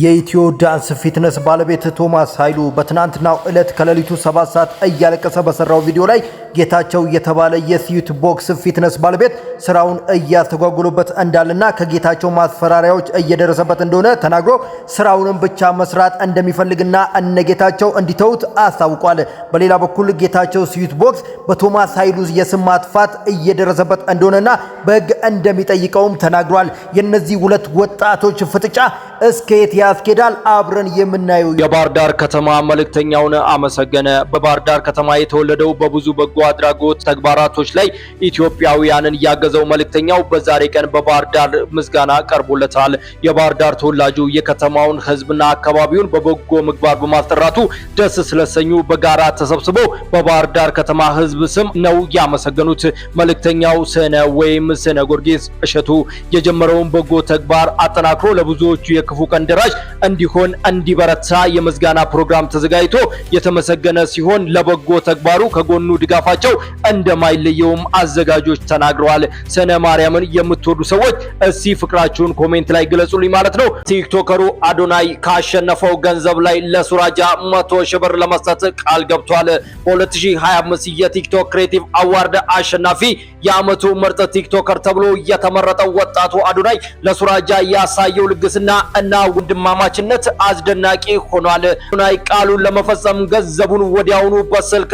የኢትዮ ዳንስ ፊትነስ ባለቤት ቶማስ ኃይሉ በትናንትናው ዕለት ከሌሊቱ 7 ሰዓት እያለቀሰ በሰራው ቪዲዮ ላይ ጌታቸው የተባለ የሲዩት ቦክስ ፊትነስ ባለቤት ስራውን እያስተጓጉሉበት እንዳለና ከጌታቸው ማስፈራሪያዎች እየደረሰበት እንደሆነ ተናግሮ ስራውንም ብቻ መስራት እንደሚፈልግና እነጌታቸው እንዲተውት አስታውቋል። በሌላ በኩል ጌታቸው ሲዩት ቦክስ በቶማስ ኃይሉ የስም ማጥፋት እየደረሰበት እንደሆነና በሕግ እንደሚጠይቀውም ተናግሯል። የነዚህ ሁለት ወጣቶች ፍጥጫ እስከየት ያስኬዳል? አብረን የምናየው። የባህር ዳር ከተማ መልእክተኛውን አመሰገነ። በባህር ዳር ከተማ የተወለደው በብዙ በጎ አድራጎት ተግባራቶች ላይ ኢትዮጵያውያንን ያገዘው መልእክተኛው በዛሬ ቀን በባህር ዳር ምስጋና ቀርቦለታል። የባህር ዳር ተወላጁ የከተማውን ሕዝብና አካባቢውን በበጎ ምግባር በማስጠራቱ ደስ ስለሰኙ በጋራ ተሰብስበው በባህር ዳር ከተማ ሕዝብ ስም ነው ያመሰገኑት። መልእክተኛው ስነ ወይም ስነ ጊዮርጊስ እሸቱ የጀመረውን በጎ ተግባር አጠናክሮ ለብዙዎቹ የክፉ ቀን ደራሽ እንዲሆን እንዲበረታ የምስጋና ፕሮግራም ተዘጋጅቶ የተመሰገነ ሲሆን ለበጎ ተግባሩ ከጎኑ ድጋፋቸው እንደማይለየውም አዘጋጆች ተናግረዋል። ሰነ ማርያምን የምትወዱ ሰዎች እስቲ ፍቅራችሁን ኮሜንት ላይ ግለጹልኝ ማለት ነው። ቲክቶከሩ አዶናይ ካሸነፈው ገንዘብ ላይ ለሱራጃ 100 ሺህ ብር ለመስጠት ቃል ገብቷል። በ2025 የቲክቶክ ክሬቲቭ አዋርድ አሸናፊ የዓመቱ ምርጥ ቲክቶከር ተብሎ የተመረጠው ወጣቱ አዶናይ ለሱራጃ ያሳየው ልግስና እና ወንድማማችነት አስደናቂ ሆኗል። አዶናይ ቃሉን ለመፈጸም ገንዘቡን ወዲያውኑ በስልክ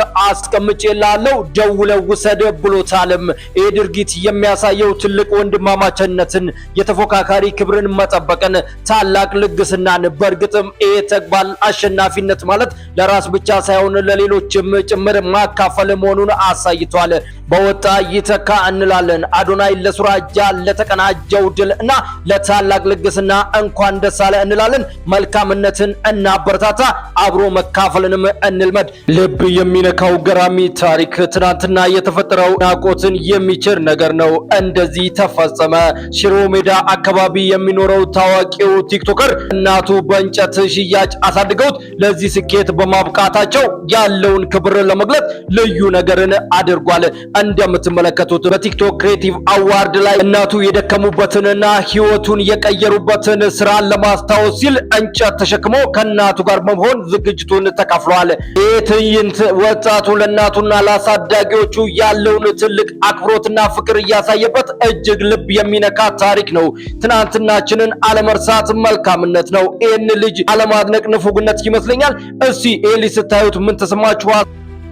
አስቀምጬልሃለሁ ደውለው ውሰድ ብሎታልም። ይህ ድርጊት የሚያሳየው ትልቅ ወንድማማችነትን፣ የተፎካካሪ ክብርን መጠበቅን፣ ታላቅ ልግስናን። በእርግጥም ይህ ተግባር አሸናፊነት ማለት ለራስ ብቻ ሳይሆን ለሌሎችም ጭምር ማካፈል መሆኑን አሳይቷል። በወጣ ይተካ እንላለን። አዶናይ ለሱራጃ ለተቀናጀው ድል እና ለታላቅ ልግስና እንኳን ደስ አለ እንላለን። መልካምነትን እናበረታታ፣ አብሮ መካፈልንም እንልመድ። ልብ የሚነካው ገራሚ ታሪክ ትናንትና የተፈጠረው ናቆትን የሚችር ነገር ነው። እንደዚህ ተፈጸመ። ሽሮ ሜዳ አካባቢ የሚኖረው ታዋቂው ቲክቶከር እናቱ በእንጨት ሽያጭ አሳድገውት ለዚህ ስኬት በማብቃታቸው ያለውን ክብር ለመግለጽ ልዩ ነገርን አድርጓል። እንደምትመለከቱት በቲክቶክ ክሬቲቭ አዋርድ ላይ እናቱ የደከሙበትንና ህይወቱን የቀየሩበትን ስራ ለማስታወስ ሲል እንጨት ተሸክሞ ከእናቱ ጋር በመሆን ዝግጅቱን ተካፍሏል። ይህ ትዕይንት ወጣቱ ለእናቱና ለአሳዳጊዎቹ ያለውን ትልቅ አክብሮትና ፍቅር እያሳየበት እጅግ ልብ የሚነካ ታሪክ ነው። ትናንትናችንን አለመርሳት መልካምነት ነው። ይህን ልጅ አለማድነቅ ንፉግነት ይመስለኛል። እስቲ ኤሊ ስታዩት ምን ተሰማችኋል?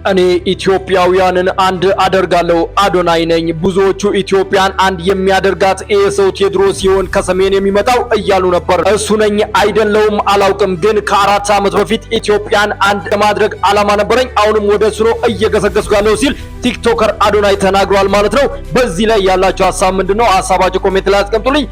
እኔ ኢትዮጵያውያንን አንድ አደርጋለሁ አዶናይ ነኝ። ብዙዎቹ ኢትዮጵያን አንድ የሚያደርጋት ሰው ቴዎድሮስ ሲሆን ከሰሜን የሚመጣው እያሉ ነበር። እሱ ነኝ አይደለውም አላውቅም፣ ግን ከ4 ዓመት በፊት ኢትዮጵያን አንድ ለማድረግ አላማ ነበረኝ። አሁንም ወደ እሱ ነው እየገሰገስኩ ያለው ሲል ቲክቶከር አዶናይ ተናግሯል ማለት ነው። በዚህ ላይ ያላችሁ ሐሳብ ምንድነው? ሐሳባችሁ ኮሜንት ላይ አስቀምጡልኝ።